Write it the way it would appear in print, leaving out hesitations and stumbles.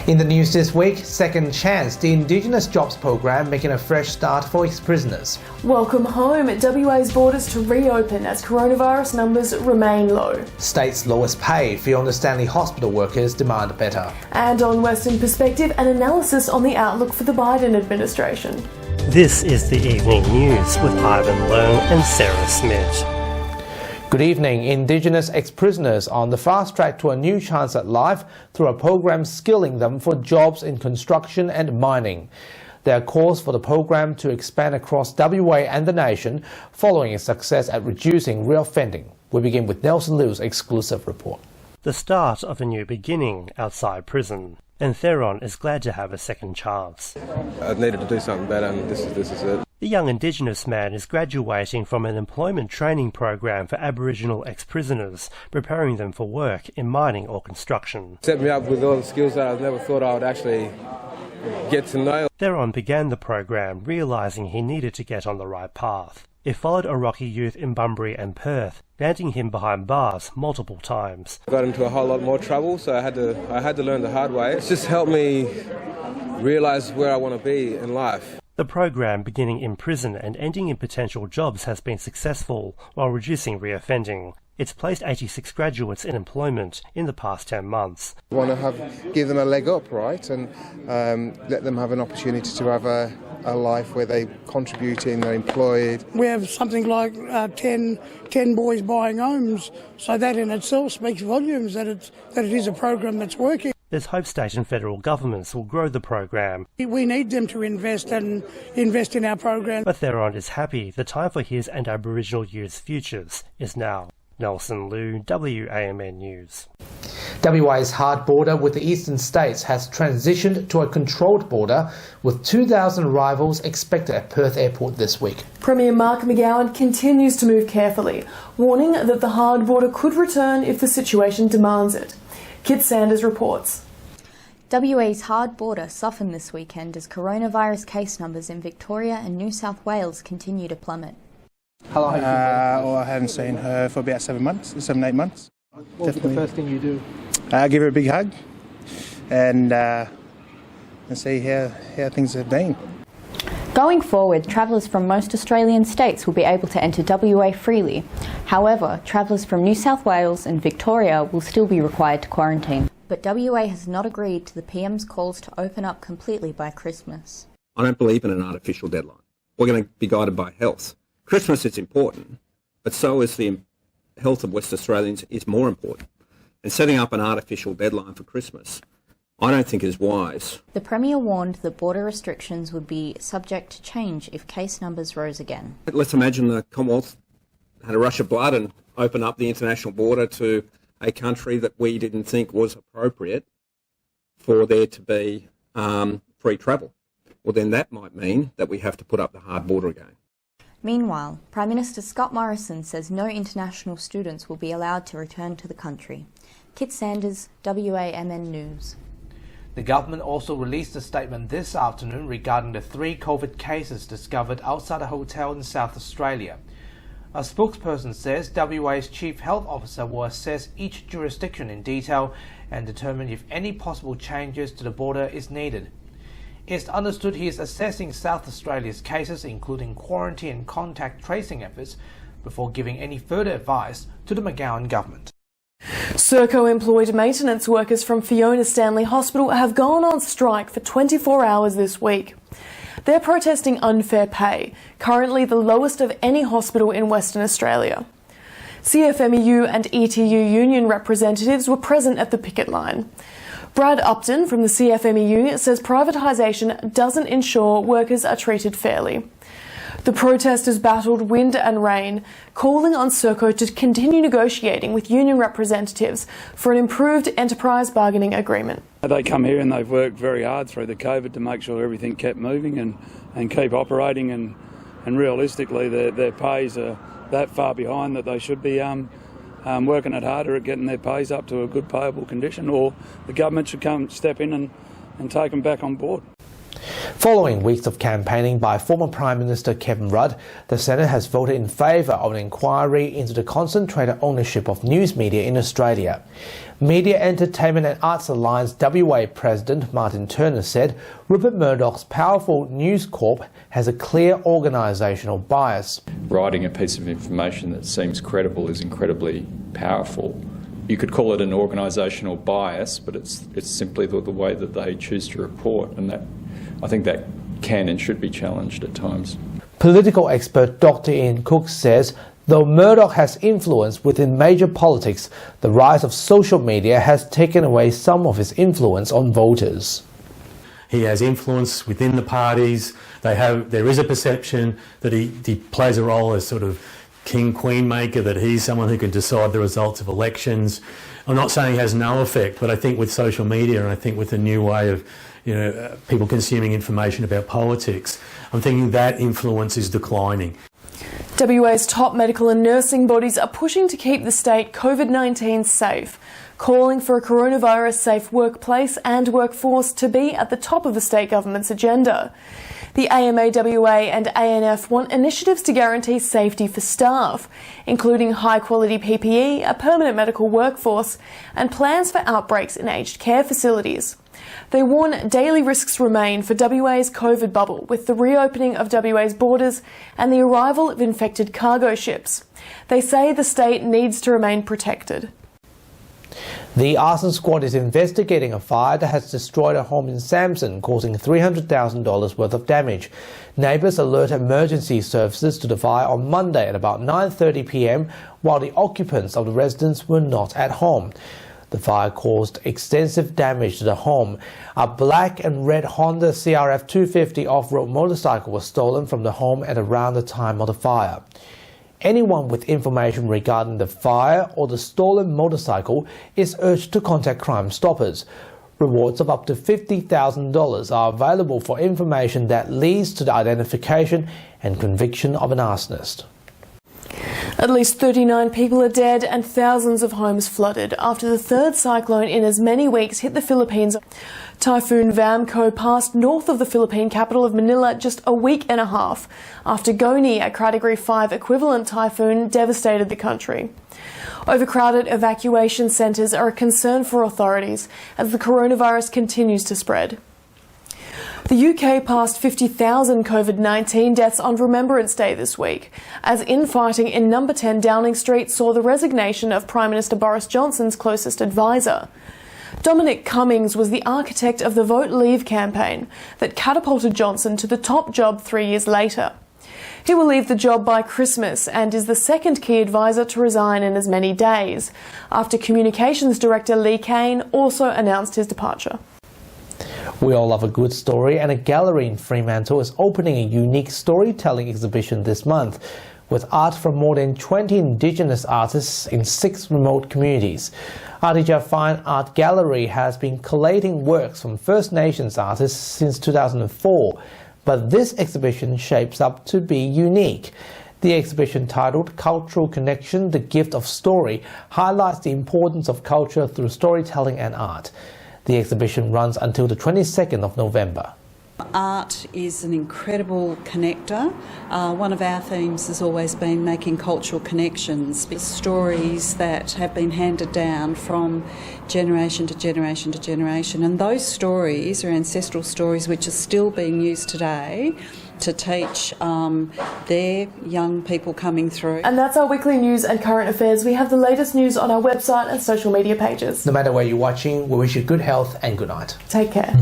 In the news this week, Second Chance, the Indigenous jobs program making a fresh start for ex-prisoners. Welcome home. WA's borders to reopen as coronavirus numbers remain low. State's lowest paid Fiona Stanley Hospital workers demand better. And on Western Perspective, an analysis on the outlook for the Biden administration. This is the Evening News with Ivan Leung and Sarah Smith. Good evening. Indigenous ex-prisoners on the fast track to a new chance at life through a program skilling them for jobs in construction and mining. There are calls for the program to expand across WA and the nation following its success at reducing reoffending. We begin with Nelson Liu's exclusive report. The start of a new beginning outside prison. And Theron is glad to have a second chance. I needed to do something better, and this is it. The young Indigenous man is graduating from an employment training program for Aboriginal ex-prisoners, preparing them for work in mining or construction. Set me up with all the skills that I never thought I would actually get to know. Theron began the program realising he needed to get on the right path. It followed a rocky youth in Bunbury and Perth, landing him behind bars multiple times. I got into a whole lot more trouble, so I had to learn the hard way. It's just helped me realise where I want to be in life. The program, beginning in prison and ending in potential jobs, has been successful while reducing reoffending. It's placed 86 graduates in employment in the past 10 months. We want to give them a leg up, right, and let them have an opportunity to have a life where they're contributing, they're employed. We have something like 10 boys buying homes, so that in itself speaks volumes that it is a program that's working. There's hope state and federal governments will grow the program. We need them to invest in our program. But Theron is happy the time for his and Aboriginal youth's futures is now. Nelson Liu, WAMN News. WA's hard border with the eastern states has transitioned to a controlled border with 2,000 arrivals expected at Perth Airport this week. Premier Mark McGowan continues to move carefully, warning that the hard border could return if the situation demands it. Kit Sanders reports. WA's hard border softened this weekend as coronavirus case numbers in Victoria and New South Wales continue to plummet. How long have you been? I haven't seen her for about 7, 8 months. What's the first thing you do? Give her a big hug and see how things have been. Going forward, travellers from most Australian states will be able to enter WA freely. However, travellers from New South Wales and Victoria will still be required to quarantine. But WA has not agreed to the PM's calls to open up completely by Christmas. I don't believe in an artificial deadline. We're going to be guided by health. Christmas is important, but so is the health of West Australians is more important. And setting up an artificial deadline for Christmas, I don't think is wise. The Premier warned that border restrictions would be subject to change if case numbers rose again. Let's imagine the Commonwealth had a rush of blood and opened up the international border to a country that we didn't think was appropriate for there to be free travel. Well, then that might mean that we have to put up the hard border again. Meanwhile, Prime Minister Scott Morrison says no international students will be allowed to return to the country. Kit Sanders, WAMN News. The government also released a statement this afternoon regarding the 3 COVID cases discovered outside a hotel in South Australia. A spokesperson says WA's Chief Health Officer will assess each jurisdiction in detail and determine if any possible changes to the border is needed. It's understood he is assessing South Australia's cases, including quarantine and contact tracing efforts, before giving any further advice to the McGowan government. Serco-employed maintenance workers from Fiona Stanley Hospital have gone on strike for 24 hours this week. They're protesting unfair pay, currently the lowest of any hospital in Western Australia. CFMEU and ETU union representatives were present at the picket line. Brad Upton from the CFMEU says privatisation doesn't ensure workers are treated fairly. The protesters battled wind and rain, calling on Serco to continue negotiating with union representatives for an improved enterprise bargaining agreement. They come here and they've worked very hard through the COVID to make sure everything kept moving and keep operating, and realistically their pays are that far behind that they should be working it harder at getting their pays up to a good payable condition, or the government should come step in and take them back on board. Following weeks of campaigning by former Prime Minister Kevin Rudd, the Senate has voted in favour of an inquiry into the concentrated ownership of news media in Australia. Media, Entertainment and Arts Alliance WA President Martin Turner said Rupert Murdoch's powerful News Corp has a clear organisational bias. Writing a piece of information that seems credible is incredibly powerful. You could call it an organisational bias, but it's simply the way that they choose to report, and that I think that can and should be challenged at times. Political expert Dr. Ian Cook says though Murdoch has influence within major politics, the rise of social media has taken away some of his influence on voters. He has influence within the parties. There is a perception that he plays a role as sort of king-queen maker, that he's someone who can decide the results of elections. I'm not saying he has no effect, but I think with social media and I think with the new way of people consuming information about politics, I'm thinking that influence is declining. WA's top medical and nursing bodies are pushing to keep the state COVID-19 safe, calling for a coronavirus-safe workplace and workforce to be at the top of the state government's agenda. The AMA-WA and ANF want initiatives to guarantee safety for staff, including high-quality PPE, a permanent medical workforce, and plans for outbreaks in aged care facilities. They warn daily risks remain for WA's COVID bubble with the reopening of WA's borders and the arrival of infected cargo ships. They say the state needs to remain protected. The arson squad is investigating a fire that has destroyed a home in Samson, causing $300,000 worth of damage. Neighbours alerted emergency services to the fire on Monday at about 9:30 p.m, while the occupants of the residence were not at home. The fire caused extensive damage to the home. A black and red Honda CRF 250 off-road motorcycle was stolen from the home at around the time of the fire. Anyone with information regarding the fire or the stolen motorcycle is urged to contact Crime Stoppers. Rewards of up to $50,000 are available for information that leads to the identification and conviction of an arsonist. At least 39 people are dead and thousands of homes flooded after the third cyclone in as many weeks hit the Philippines. Typhoon Vamco passed north of the Philippine capital of Manila just a week and a half after Goni, a Category 5 equivalent typhoon, devastated the country. Overcrowded evacuation centres are a concern for authorities as the coronavirus continues to spread. The UK passed 50,000 COVID-19 deaths on Remembrance Day this week, as infighting in No. 10 Downing Street saw the resignation of Prime Minister Boris Johnson's closest advisor. Dominic Cummings was the architect of the Vote Leave campaign that catapulted Johnson to the top job 3 years later. He will leave the job by Christmas and is the second key advisor to resign in as many days, after Communications Director Lee Kane also announced his departure. We all love a good story, and a gallery in Fremantle is opening a unique storytelling exhibition this month with art from more than 20 Indigenous artists in 6 remote communities. Aditya Fine Art Gallery has been collating works from First Nations artists since 2004, but this exhibition shapes up to be unique. The exhibition, titled Cultural Connection, The Gift of Story, highlights the importance of culture through storytelling and art. The exhibition runs until the 22nd of November. Art is an incredible connector. One of our themes has always been making cultural connections, stories that have been handed down from generation to generation to generation. And those stories are ancestral stories which are still being used today to teach their young people coming through. And that's our weekly news and current affairs. We have the latest news on our website and social media pages. No matter where you're watching, we wish you good health and good night. Take care.